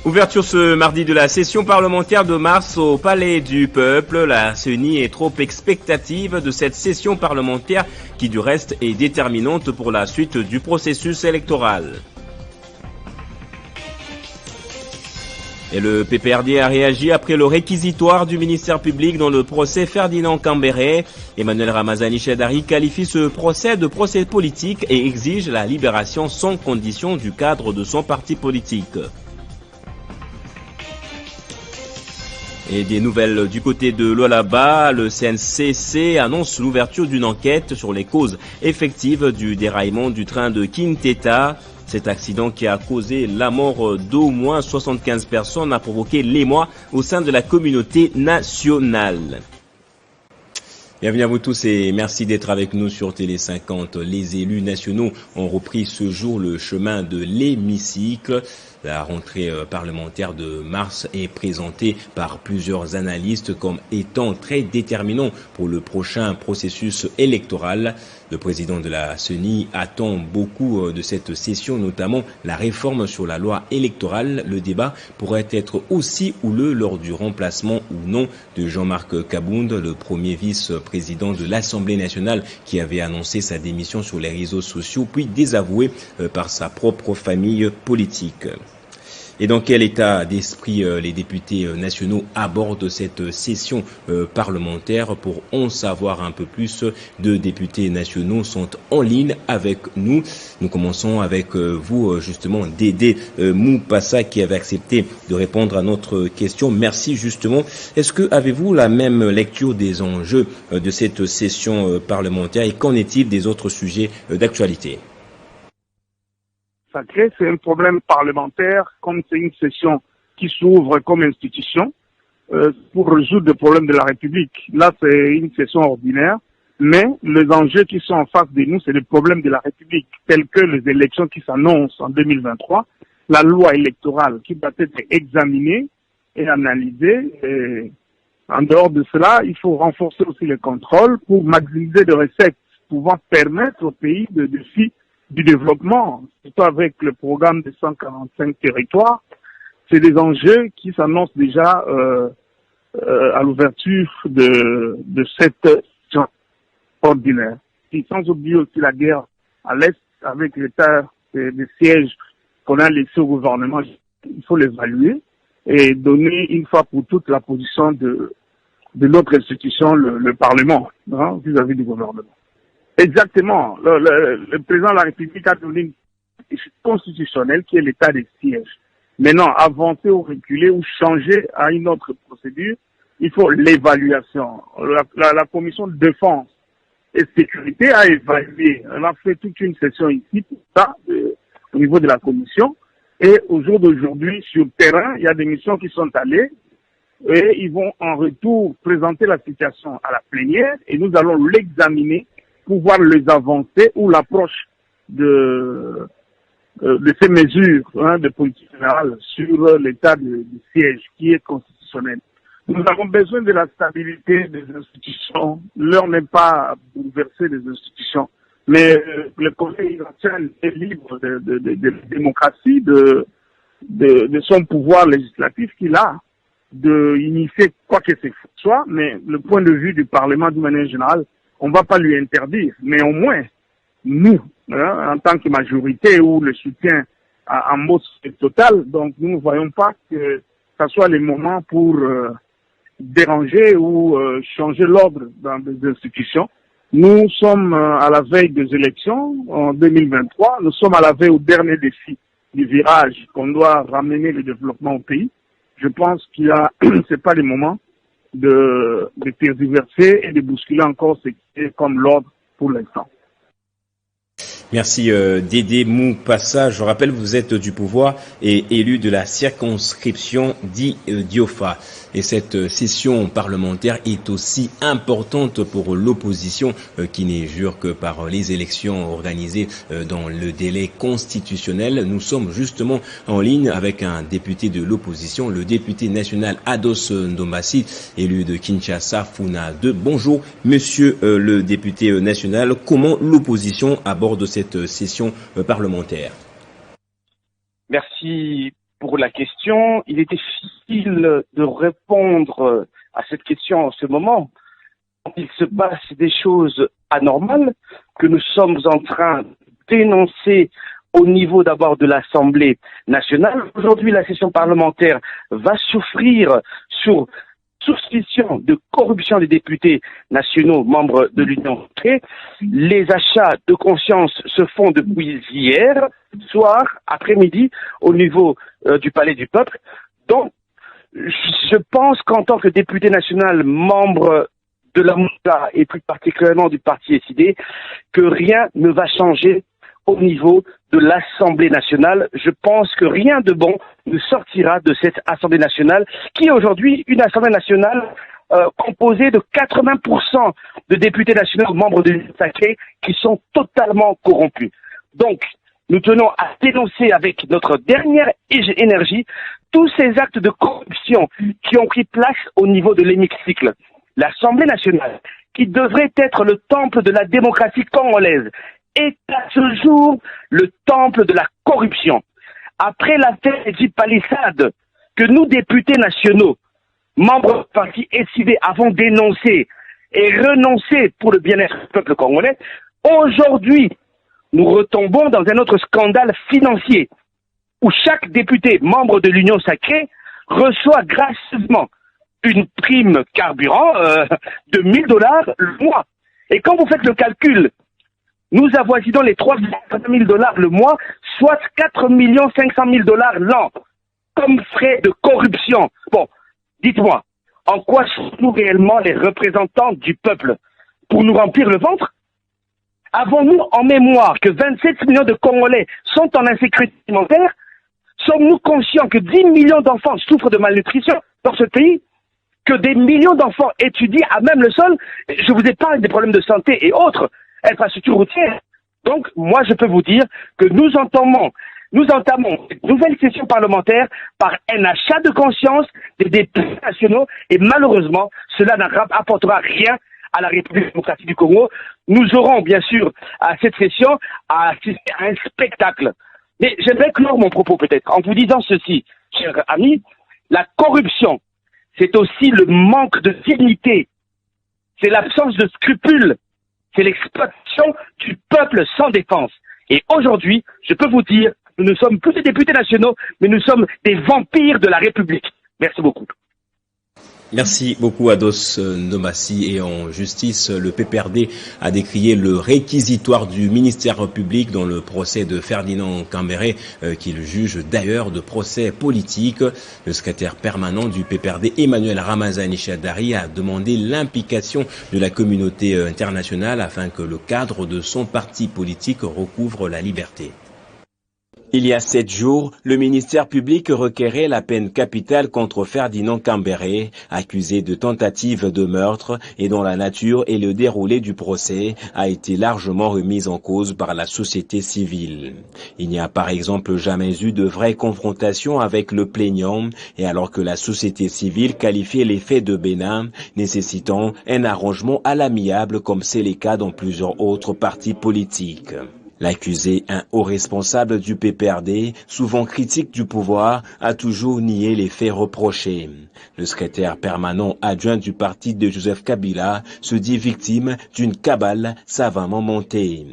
Ouverture ce mardi de la session parlementaire de mars au Palais du Peuple. La CENI est trop expectative de cette session parlementaire qui du reste est déterminante pour la suite du processus électoral. Et le PPRD a réagi après le réquisitoire du ministère public dans le procès Ferdinand Cambéré. Emmanuel Ramazani Chedari qualifie ce procès de procès politique et exige la libération sans condition du cadre de son parti politique. Et des nouvelles du côté de Lualaba, le CNCC annonce l'ouverture d'une enquête sur les causes effectives du déraillement du train de Kinteta. Cet accident qui a causé la mort d'au moins 75 personnes a provoqué l'émoi au sein de la communauté nationale. Bienvenue à vous tous et merci d'être avec nous sur Télé 50. Les élus nationaux ont repris ce jour le chemin de l'hémicycle. La rentrée parlementaire de mars est présentée par plusieurs analystes comme étant très déterminant pour le prochain processus électoral. Le président de la CENI attend beaucoup de cette session, notamment la réforme sur la loi électorale. Le débat pourrait être aussi houleux lors du remplacement ou non de Jean-Marc Kabound, le premier vice-président de l'Assemblée nationale qui avait annoncé sa démission sur les réseaux sociaux puis désavoué par sa propre famille politique. Et dans quel état d'esprit les députés nationaux abordent cette session parlementaire? Pour en savoir un peu plus, deux députés nationaux sont en ligne avec nous. Nous commençons avec vous, justement, Dédé Moupassa, qui avait accepté de répondre à notre question. Merci, justement. Est-ce que avez-vous la même lecture des enjeux de cette session parlementaire et qu'en est-il des autres sujets d'actualité? C'est un problème parlementaire, comme c'est une session qui s'ouvre comme institution pour résoudre les problèmes de la République. Là, c'est une session ordinaire, mais les enjeux qui sont en face de nous, c'est les problèmes de la République, tels que les élections qui s'annoncent en 2023, la loi électorale qui doit être examinée et analysée. Et en dehors de cela, il faut renforcer aussi les contrôles pour maximiser les recettes, pouvant permettre au pays de défier du développement, surtout avec le programme de 145 territoires. C'est des enjeux qui s'annoncent déjà à l'ouverture de cette session ordinaire. Et sans oublier aussi la guerre à l'Est avec l'état des sièges qu'on a laissé au gouvernement. Il faut l'évaluer et donner une fois pour toutes la position de notre institution, le Parlement, vis-à-vis du gouvernement. Exactement. Le président de la République a donné une constitutionnelle qui est l'état des sièges. Maintenant, avancer ou reculer ou changer à une autre procédure, il faut l'évaluation. La commission de défense et sécurité a évalué. Elle a fait toute une session ici pour ça, au niveau de la commission. Et au jour d'aujourd'hui, sur le terrain, il y a des missions qui sont allées et ils vont en retour présenter la situation à la plénière et nous allons l'examiner pour voir les avancées ou l'approche de ces mesures de politique générale sur l'état de siège qui est constitutionnel. Nous avons besoin de la stabilité des institutions. L'heure n'est pas à bouleverser les institutions, mais le Conseil national est libre de démocratie, de son pouvoir législatif qu'il a, de initier quoi que ce soit, mais le point de vue du Parlement d'une manière générale, on ne va pas lui interdire, mais au moins, nous, en tant que majorité ou le soutien en mode total, donc nous ne voyons pas que ce soit le moment pour déranger ou changer l'ordre dans les institutions. Nous sommes à la veille des élections en 2023, nous sommes à la veille au dernier défi du virage qu'on doit ramener le développement au pays. Je pense qu'il y a, c'est pas le moment de tergiverser et de bousculer encore ce qui est comme l'ordre pour l'instant. Merci Dédé Moupassa. Je rappelle, vous êtes du pouvoir et élu de la circonscription d'Idiofa. Et cette session parlementaire est aussi importante pour l'opposition qui n'est jure que par les élections organisées dans le délai constitutionnel. Nous sommes justement en ligne avec un député de l'opposition, le député national Ados Ndombasi, élu de Kinshasa, Funa 2. Bonjour, monsieur le député national. Comment l'opposition aborde cette session parlementaire? Merci pour la question. Il est difficile de répondre à cette question en ce moment. Il se passe des choses anormales que nous sommes en train de dénoncer au niveau d'abord de l'Assemblée nationale. Aujourd'hui, la session parlementaire va souffrir sur suspicion de corruption des députés nationaux membres de l'Union européenne. Les achats de conscience se font depuis hier soir, après-midi, au niveau du Palais du Peuple. Donc, je pense qu'en tant que député national, membre de la MOUDA et plus particulièrement du parti SID, que rien ne va changer au niveau de l'Assemblée nationale. Je pense que rien de bon ne sortira de cette Assemblée nationale, qui est aujourd'hui une Assemblée nationale composée de 80% de députés nationaux membres de l'Union sacrée qui sont totalement corrompus. Donc, nous tenons à dénoncer avec notre dernière énergie tous ces actes de corruption qui ont pris place au niveau de l'hémicycle. L'Assemblée nationale, qui devrait être le temple de la démocratie congolaise, est à ce jour le temple de la corruption. Après l'affaire Edith Palissade, que nous, députés nationaux, membres du parti SID, avons dénoncé et renoncé pour le bien-être du peuple congolais, aujourd'hui, nous retombons dans un autre scandale financier où chaque député membre de l'Union sacrée reçoit gracieusement une prime carburant de $1000 le mois. Et quand vous faites le calcul, nous avoisinons les $300 000 le mois, soit $4 500 000 l'an, comme frais de corruption. Bon, dites-moi, en quoi sommes-nous réellement les représentants du peuple? Pour nous remplir le ventre? Avons-nous en mémoire que 27 millions de Congolais sont en insécurité alimentaire? Sommes-nous conscients que 10 millions d'enfants souffrent de malnutrition dans ce pays? Que des millions d'enfants étudient à même le sol? Je vous épargne des problèmes de santé et autres, infrastructures routières. Donc, moi, je peux vous dire que nous entamons cette nouvelle session parlementaire par un achat de conscience des députés nationaux et malheureusement, cela n'apportera rien à la République démocratique du Congo. Nous aurons, bien sûr, à cette session, à assister à un spectacle. Mais j'aimerais clore mon propos peut-être en vous disant ceci, chers amis, la corruption, c'est aussi le manque de dignité, c'est l'absence de scrupules, c'est l'exploitation du peuple sans défense. Et aujourd'hui, je peux vous dire, nous ne sommes plus des députés nationaux, mais nous sommes des vampires de la République. Merci beaucoup. Merci beaucoup Ados Ndomassi. Et en justice, le PPRD a décrié le réquisitoire du ministère public dans le procès de Ferdinand Cambéré, qu'il juge d'ailleurs de procès politique. Le secrétaire permanent du PPRD, Emmanuel Ramazani Chadari, a demandé l'implication de la communauté internationale afin que le cadre de son parti politique recouvre la liberté. Il y a 7 jours, le ministère public requérait la peine capitale contre Ferdinand Cambéré, accusé de tentative de meurtre et dont la nature et le déroulé du procès a été largement remis en cause par la société civile. Il n'y a par exemple jamais eu de vraie confrontation avec le plaignant, et alors que la société civile qualifiait les faits de bénins, nécessitant un arrangement à l'amiable comme c'est le cas dans plusieurs autres partis politiques. L'accusé, un haut responsable du PPRD, souvent critique du pouvoir, a toujours nié les faits reprochés. Le secrétaire permanent adjoint du parti de Joseph Kabila se dit victime d'une cabale savamment montée.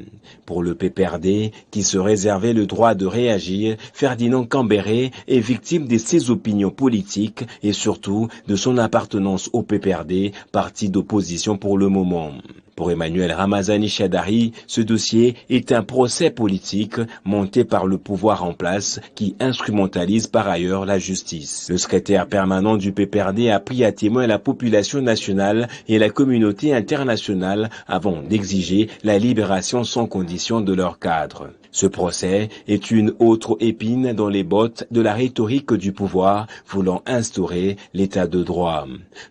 Pour le PPRD, qui se réservait le droit de réagir, Ferdinand Cambéré est victime de ses opinions politiques et surtout de son appartenance au PPRD, parti d'opposition pour le moment. Pour Emmanuel Ramazani Chadari, ce dossier est un procès politique monté par le pouvoir en place qui instrumentalise par ailleurs la justice. Le secrétaire permanent du PPRD a pris à témoin la population nationale et la communauté internationale avant d'exiger la libération sans condition de leur cadre. Ce procès est une autre épine dans les bottes de la rhétorique du pouvoir voulant instaurer l'état de droit.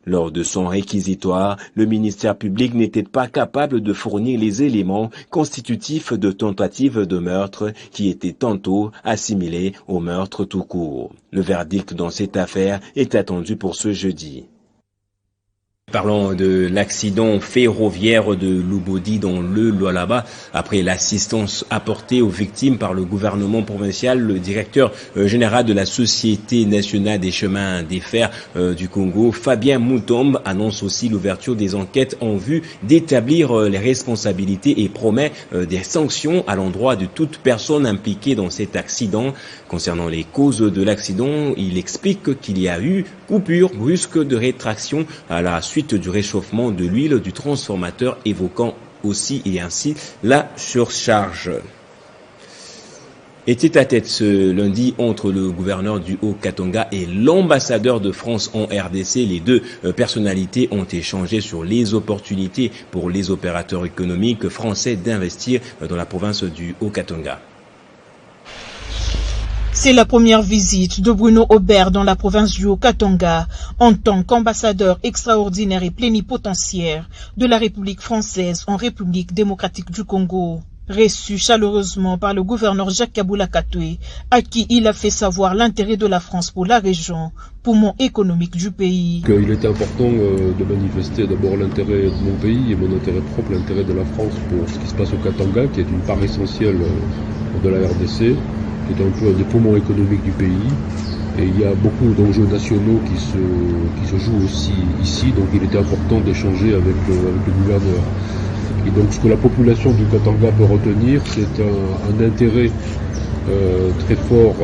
Lors de son réquisitoire, le ministère public n'était pas capable de fournir les éléments constitutifs de tentative de meurtre qui étaient tantôt assimilés au meurtre tout court. Le verdict dans cette affaire est attendu pour ce jeudi. Parlons de l'accident ferroviaire de Lubodi dans le Lualaba. Après l'assistance apportée aux victimes par le gouvernement provincial, le directeur général de la Société nationale des chemins des fers du Congo, Fabien Moutombe, annonce aussi l'ouverture des enquêtes en vue d'établir les responsabilités et promet des sanctions à l'endroit de toute personne impliquée dans cet accident. Concernant les causes de l'accident, il explique qu'il y a eu coupure brusque de rétraction à la suite du réchauffement de l'huile du transformateur, évoquant aussi et ainsi la surcharge. Et tête à tête ce lundi entre le gouverneur du Haut-Katanga et l'ambassadeur de France en RDC. Les deux personnalités ont échangé sur les opportunités pour les opérateurs économiques français d'investir dans la province du Haut-Katanga. C'est la première visite de Bruno Aubert dans la province du Haut-Katanga en tant qu'ambassadeur extraordinaire et plénipotentiaire de la République française en République démocratique du Congo. Reçu chaleureusement par le gouverneur Jacques Kabula Katoué, à qui il a fait savoir l'intérêt de la France pour la région, poumon économique du pays. Il était important de manifester d'abord l'intérêt de mon pays et mon intérêt propre, l'intérêt de la France pour ce qui se passe au Katanga, qui est une part essentielle de la RDC, qui est un peu un des poumons économiques du pays. Et il y a beaucoup d'enjeux nationaux qui se jouent aussi ici, donc il était important d'échanger avec le gouverneur. Et donc ce que la population du Katanga peut retenir, c'est un intérêt très fort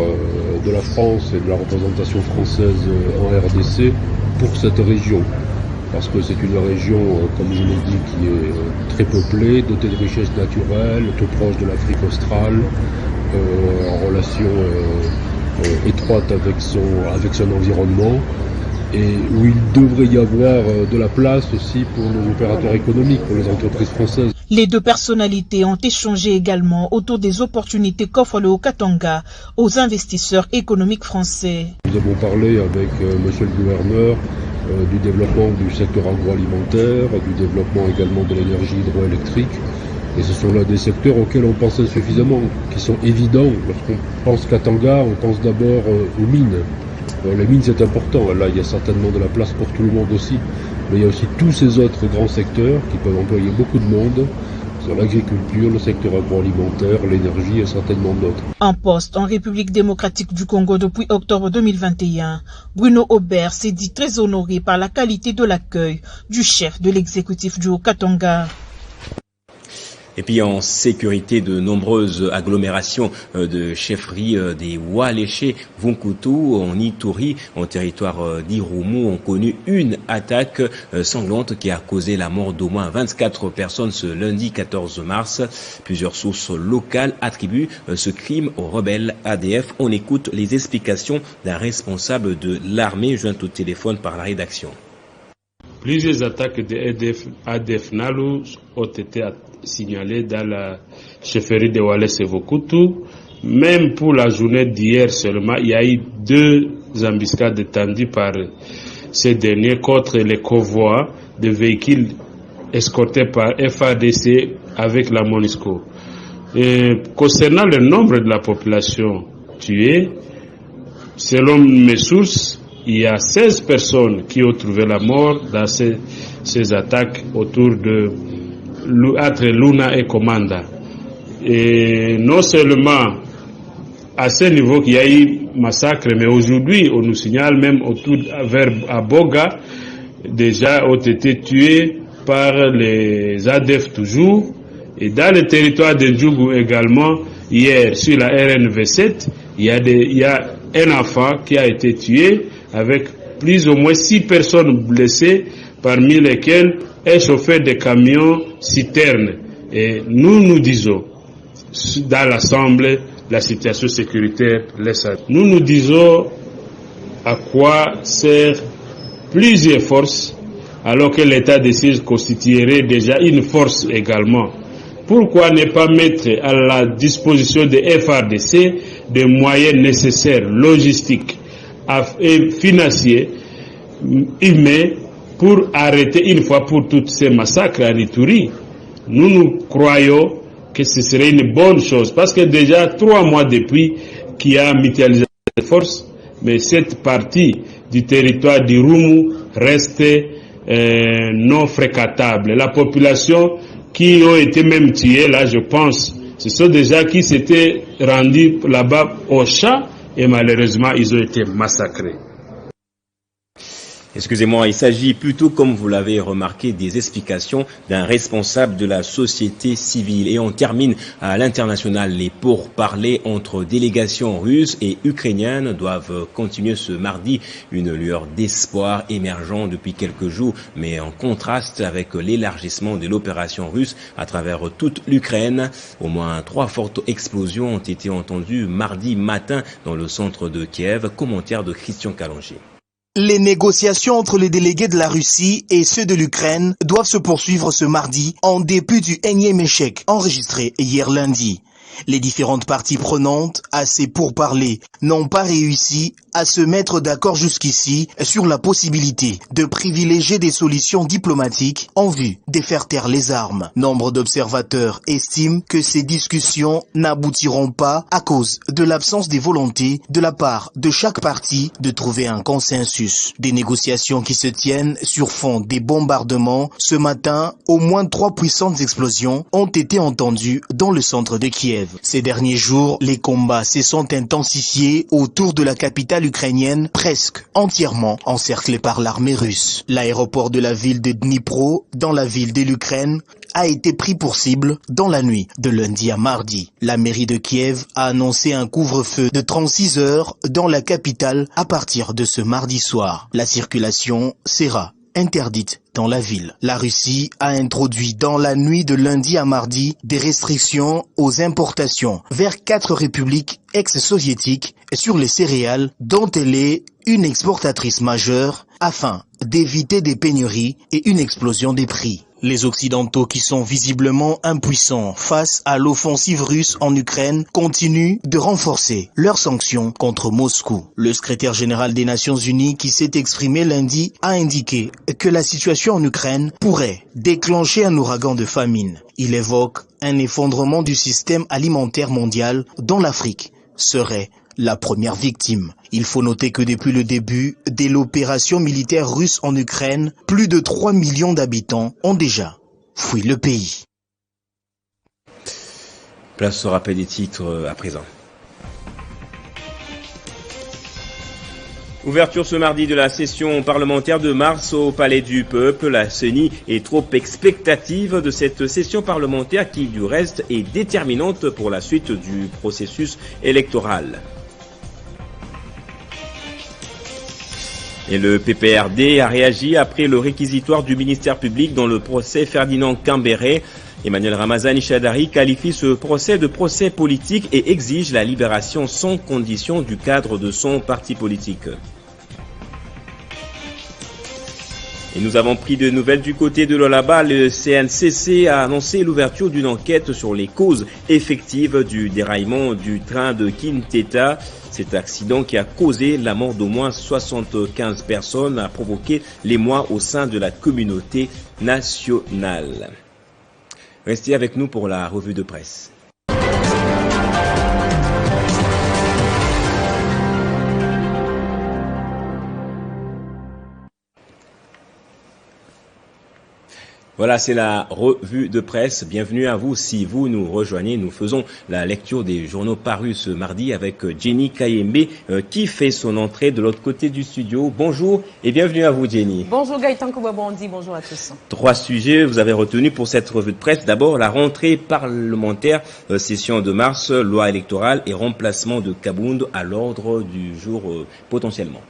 de la France et de la représentation française en RDC pour cette région. Parce que c'est une région, comme je l'ai dit, qui est très peuplée, dotée de richesses naturelles, tout proche de l'Afrique australe, en relation étroite avec son environnement, et où il devrait y avoir de la place aussi pour nos opérateurs économiques, pour les entreprises françaises. Les deux personnalités ont échangé également autour des opportunités qu'offre le Haut-Katanga aux investisseurs économiques français. Nous avons parlé avec monsieur le gouverneur du développement du secteur agroalimentaire, du développement également de l'énergie hydroélectrique. Et ce sont là des secteurs auxquels on pense insuffisamment, qui sont évidents. Lorsqu'on pense Katanga, on pense d'abord aux mines. Les mines, c'est important. Là, il y a certainement de la place pour tout le monde aussi. Mais il y a aussi tous ces autres grands secteurs qui peuvent employer beaucoup de monde. Sur l'agriculture, le secteur agroalimentaire, l'énergie et certainement d'autres. En poste en République démocratique du Congo depuis octobre 2021, Bruno Aubert s'est dit très honoré par la qualité de l'accueil du chef de l'exécutif du Haut-Katanga. Et puis en sécurité, de nombreuses agglomérations de chefferies des Waléché, Vunkutu, en Ituri, en territoire d'Irumu, ont connu une attaque sanglante qui a causé la mort d'au moins 24 personnes ce lundi 14 mars. Plusieurs sources locales attribuent ce crime aux rebelles ADF. On écoute les explications d'un responsable de l'armée joint au téléphone par la rédaction. Plusieurs attaques de ADF Nalu ont été signalées dans la chefferie de Waléché-Vunkutu. Même pour la journée d'hier seulement, il y a eu 2 embuscades tendues par ces derniers contre les convois de véhicules escortés par FARDC avec la MONUSCO. Concernant le nombre de la population tuée, selon mes sources, il y a 16 personnes qui ont trouvé la mort dans ces attaques entre Luna et Komanda. Et non seulement à ce niveau qu'il y a eu massacre, mais aujourd'hui, on nous signale même vers Aboga, déjà ont été tués par les ADF toujours. Et dans le territoire de Djougou également, hier, sur la RNV7, il y a un enfant qui a été tué, avec plus ou moins 6 personnes blessées, parmi lesquelles un chauffeur de camion citerne. Et nous disons, dans l'Assemblée, la situation sécuritaire laisse à... Nous disons à quoi servent plusieurs forces, alors que l'État de siège constituerait déjà une force également. Pourquoi ne pas mettre à la disposition de FARDC des moyens nécessaires, logistiques et financiers, humains, pour arrêter une fois pour toutes ces massacres à Ituri? Nous croyons que ce serait une bonne chose, parce que déjà 3 mois depuis qu'il y a mutualisation des forces, mais cette partie du territoire d'Irumu reste non fréquentables. La population qui ont été même tués, là je pense, ce sont des gens qui s'étaient rendus là-bas au champ et malheureusement ils ont été massacrés. Excusez-moi, il s'agit plutôt, comme vous l'avez remarqué, des explications d'un responsable de la société civile. Et on termine à l'international. Les pourparlers entre délégations russes et ukrainiennes doivent continuer ce mardi. Une lueur d'espoir émergeant depuis quelques jours, mais en contraste avec l'élargissement de l'opération russe à travers toute l'Ukraine. Au moins 3 fortes explosions ont été entendues mardi matin dans le centre de Kiev. Commentaire de Christian Calongier. Les négociations entre les délégués de la Russie et ceux de l'Ukraine doivent se poursuivre ce mardi en dépit du énième échec enregistré hier lundi. Les différentes parties prenantes à ces pourparlers n'ont pas réussi à se mettre d'accord jusqu'ici sur la possibilité de privilégier des solutions diplomatiques en vue de faire taire les armes. Nombre d'observateurs estiment que ces discussions n'aboutiront pas à cause de l'absence des volontés de la part de chaque partie de trouver un consensus. Des négociations qui se tiennent sur fond des bombardements. Ce matin, au moins 3 puissantes explosions ont été entendues dans le centre de Kiev. Ces derniers jours, les combats se sont intensifiés autour de la capitale ukrainienne, presque entièrement encerclée par l'armée russe. L'aéroport de la ville de Dnipro, dans la ville de l'Ukraine, a été pris pour cible dans la nuit de lundi à mardi. La mairie de Kiev a annoncé un couvre-feu de 36 heures dans la capitale à partir de ce mardi soir. La circulation sera interdite dans la ville. La Russie a introduit dans la nuit de lundi à mardi des restrictions aux importations vers 4 républiques ex-soviétiques sur les céréales dont elle est une exportatrice majeure afin d'éviter des pénuries et une explosion des prix. Les Occidentaux, qui sont visiblement impuissants face à l'offensive russe en Ukraine, continuent de renforcer leurs sanctions contre Moscou. Le secrétaire général des Nations Unies, qui s'est exprimé lundi, a indiqué que la situation en Ukraine pourrait déclencher un ouragan de famine. Il évoque un effondrement du système alimentaire mondial dont l'Afrique serait la première victime. Il faut noter que depuis le début de l'opération militaire russe en Ukraine, plus de 3 millions d'habitants ont déjà fui le pays. Place au rappel des titres à présent. Ouverture ce mardi de la session parlementaire de mars au Palais du Peuple. La CENI est trop expectative de cette session parlementaire qui, du reste, est déterminante pour la suite du processus électoral. Et le PPRD a réagi après le réquisitoire du ministère public dans le procès Ferdinand Cambéré. Emmanuel Ramazani Chadari qualifie ce procès de procès politique et exige la libération sans condition du cadre de son parti politique. Et nous avons pris de nouvelles du côté de Lualaba. Le CNCC a annoncé l'ouverture d'une enquête sur les causes effectives du déraillement du train de Kin-Teta. Cet accident qui a causé la mort d'au moins 75 personnes a provoqué l'émoi au sein de la communauté nationale. Restez avec nous pour la revue de presse. Voilà, c'est la revue de presse. Bienvenue à vous. Si vous nous rejoignez, nous faisons la lecture des journaux parus ce mardi avec Jenny Kayembe qui fait son entrée de l'autre côté du studio. Bonjour et bienvenue à vous, Jenny. Bonjour Gaëtan Koubabondi, bonjour à tous. 3 sujets vous avez retenus pour cette revue de presse. D'abord, la rentrée parlementaire, session de mars, loi électorale et remplacement de Kabound à l'ordre du jour potentiellement.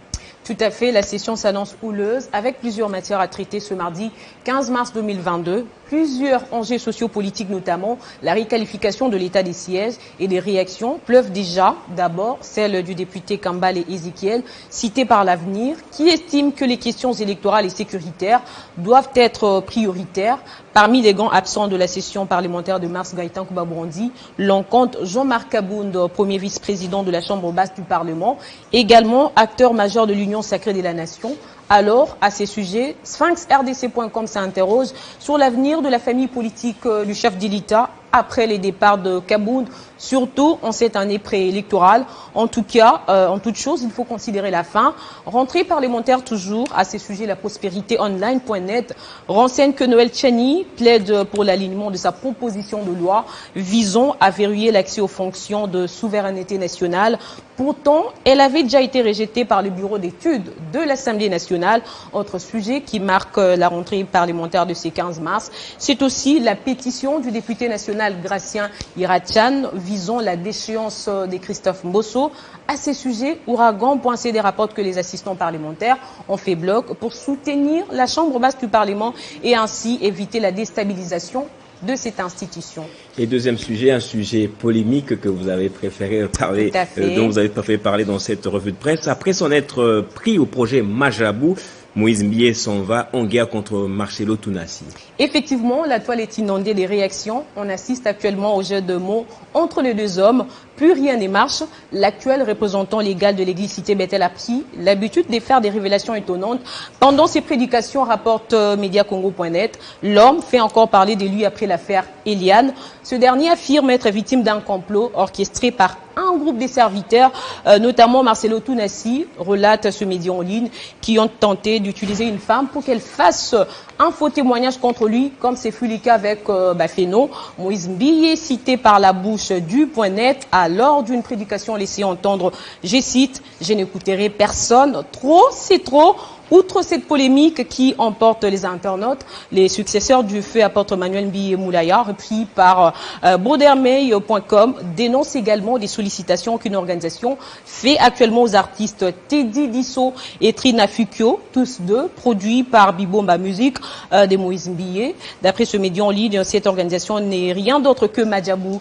Tout à fait, la session s'annonce houleuse avec plusieurs matières à traiter ce mardi 15 mars 2022. Plusieurs enjeux sociopolitiques, notamment la réqualification de l'état des sièges et des réactions pleuvent déjà. D'abord, celle du député Kambale Ezekiel, cité par l'Avenir, qui estime que les questions électorales et sécuritaires doivent être prioritaires. Parmi les grands absents de la session parlementaire de mars, Gaëtan Koubabondi, l'on compte Jean-Marc Kabound, premier vice-président de la Chambre basse du Parlement, également acteur majeur de l'Union sacrée de la Nation, Alors, à ces sujets, SphinxRDC.com s'interroge sur l'avenir de la famille politique du chef de l'État après les départs de Kabound, surtout en cette année préélectorale. En tout cas, en toute chose, il faut considérer la fin. Rentrée parlementaire toujours. À ces sujets, la prospérité online.net renseigne que Noël Tchani plaide pour l'alignement de sa proposition de loi visant à verrouiller l'accès aux fonctions de souveraineté nationale. Pourtant, elle avait déjà été rejetée par le bureau d'études de l'Assemblée nationale. Autre sujet qui marque la rentrée parlementaire de ce 15 mars, c'est aussi la pétition du député national Gracien Irachan visant la déchéance de Christophe Mbosso. À ces sujets, Ouragan.cd rapporte que les assistants parlementaires ont fait bloc pour soutenir la Chambre basse du Parlement et ainsi éviter la déstabilisation de cette institution. Et deuxième sujet, un sujet polémique que vous avez préféré parler, dont vous avez préféré parler dans cette revue de presse. Après s'en être pris au projet Majabou, Moïse Mbié s'en va en guerre contre Marcelo Tounassi. Effectivement, la toile est inondée des réactions. On assiste actuellement au jeu de mots entre les deux hommes. Plus rien ne marche. L'actuel représentant légal de l'église Cité Bethel a pris l'habitude de faire des révélations étonnantes. Pendant ses prédications, rapporte Mediacongo.net, l'homme fait encore parler de lui après l'affaire Eliane. Ce dernier affirme être victime d'un complot orchestré par un groupe de serviteurs, notamment Marcelo Tounassi, relate ce média en ligne, qui ont tenté d'utiliser une femme pour qu'elle fasse un faux témoignage contre lui, comme c'est fut le cas avec Féno. Moïse Mbié, cité par la bouche du .net, lors d'une prédication laissée entendre, je cite, « Je n'écouterai personne, trop c'est trop ». Outre cette polémique qui emporte les internautes, les successeurs du feu apôtre Manuel Mbié Moulaya, repris par brodermey.com, dénoncent également des sollicitations qu'une organisation fait actuellement aux artistes Teddy Disso et Trina Fukio, tous deux produits par Bibomba Music de Moïse Mbié. D'après ce média en ligne, cette organisation n'est rien d'autre que Majabou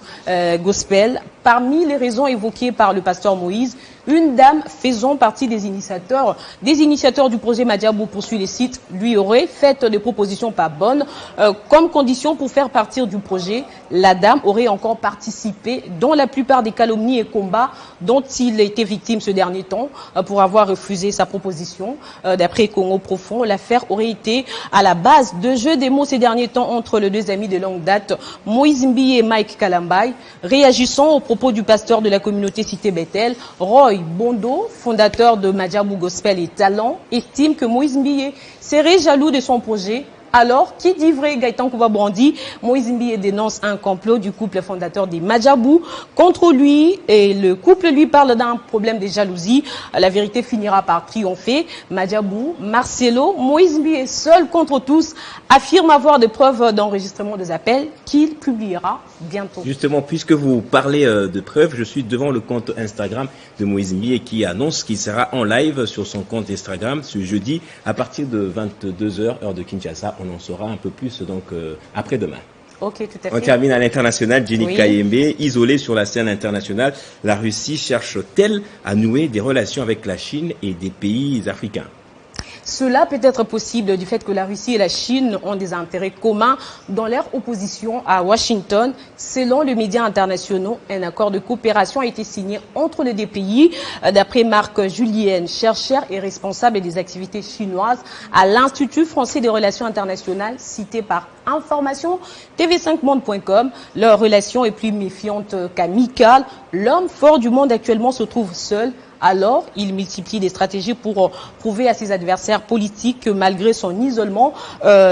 Gospel. Parmi les raisons évoquées par le pasteur Moïse, une dame faisant partie des initiateurs du projet Majabou, poursuit les sites, lui aurait fait des propositions pas bonnes. Comme condition pour faire partir du projet, la dame aurait encore participé dans la plupart des calomnies et combats dont il a été victime ce dernier temps pour avoir refusé sa proposition. D'après Congo Profond, l'affaire aurait été à la base de jeux des mots ces derniers temps entre les deux amis de longue date, Moïse Mbié et Mike Kalambay. Réagissant aux propos du pasteur de la communauté Cité Bethel, Roy Bondo, fondateur de Majabou Gospel et Talent, estime que Moïse Mbié serait jaloux de son projet. Alors, qui dit vrai, Gaëtan Kouba Brandi, Moïse Mbié dénonce un complot du couple fondateur des Majabou contre lui et le couple lui parle d'un problème de jalousie. La vérité finira par triompher. Majabou, Marcelo, Moïse Mbié seul contre tous affirme avoir des preuves d'enregistrement des appels qu'il publiera bientôt. Justement, puisque vous parlez de preuves, je suis devant le compte Instagram de Moïse Mbié qui annonce qu'il sera en live sur son compte Instagram ce jeudi à partir de 22h, heure de Kinshasa. On en saura un peu plus donc après-demain. Ok, tout à fait. On termine à l'international. Jenny Oui. Kayembe, isolée sur la scène internationale, la Russie cherche-t-elle à nouer des relations avec la Chine et des pays africains? Cela peut être possible du fait que la Russie et la Chine ont des intérêts communs dans leur opposition à Washington. Selon les médias internationaux, un accord de coopération a été signé entre les deux pays. D'après Marc Julien, chercheur et responsable des activités chinoises à l'Institut français des relations internationales, cité par Information TV5monde.com, leur relation est plus méfiante qu'amicale. L'homme fort du monde actuellement se trouve seul. Alors, il multiplie des stratégies pour prouver à ses adversaires politiques que malgré son isolement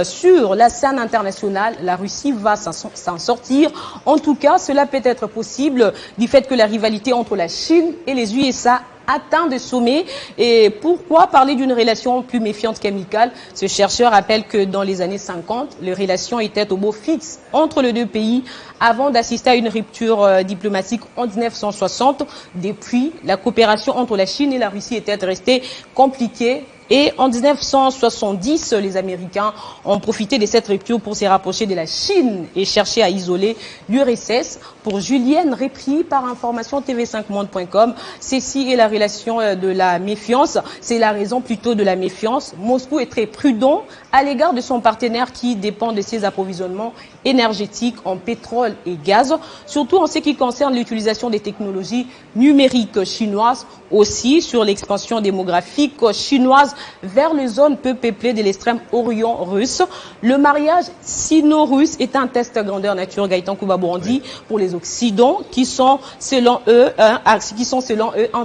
sur la scène internationale, la Russie va s'en sortir. En tout cas, cela peut être possible du fait que la rivalité entre la Chine et les USA atteint des sommets. Et pourquoi parler d'une relation plus méfiante qu'amicale? Ce chercheur rappelle que dans les années 50, les relations étaient au beau fixe entre les deux pays avant d'assister à une rupture diplomatique en 1960. Depuis, la coopération entre la Chine et la Russie était restée compliquée. Et en 1970, les Américains ont profité de cette rupture pour se rapprocher de la Chine et chercher à isoler l'URSS. Pour Julienne, repris par Information TV5monde.com, ceci est la relation de la méfiance. C'est la raison plutôt de la méfiance. Moscou est très prudent à l'égard de son partenaire qui dépend de ses approvisionnements énergétiques en pétrole et gaz, surtout en ce qui concerne l'utilisation des technologies numériques chinoises, aussi sur l'expansion démographique chinoise vers les zones peu peuplées de l'extrême orient russe. Le mariage sino-russe est un test grandeur nature, Gaëtan Kouba-Bourandi, pour les Occidents qui sont selon eux,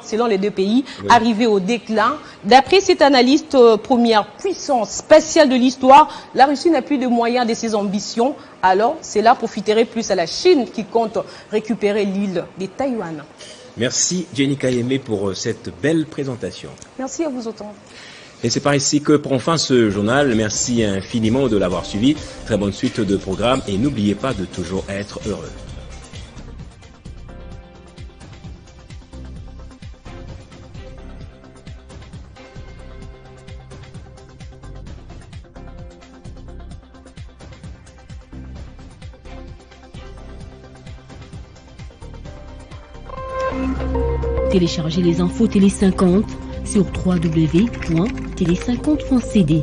selon les deux pays, arrivés au déclin. D'après cet analyste, première puissance spatiale de l'histoire, la Russie n'a plus de moyens de ses ambitions. Alors, cela profiterait plus à la Chine qui compte récupérer l'île de Taïwan. Merci Jenny Kayeme pour cette belle présentation. Merci à vous autant. Et c'est par ici que prend fin ce journal. Merci infiniment de l'avoir suivi. Très bonne suite de programmes et n'oubliez pas de toujours être heureux. Téléchargez les infos Télé 50 sur www.télé50.cd.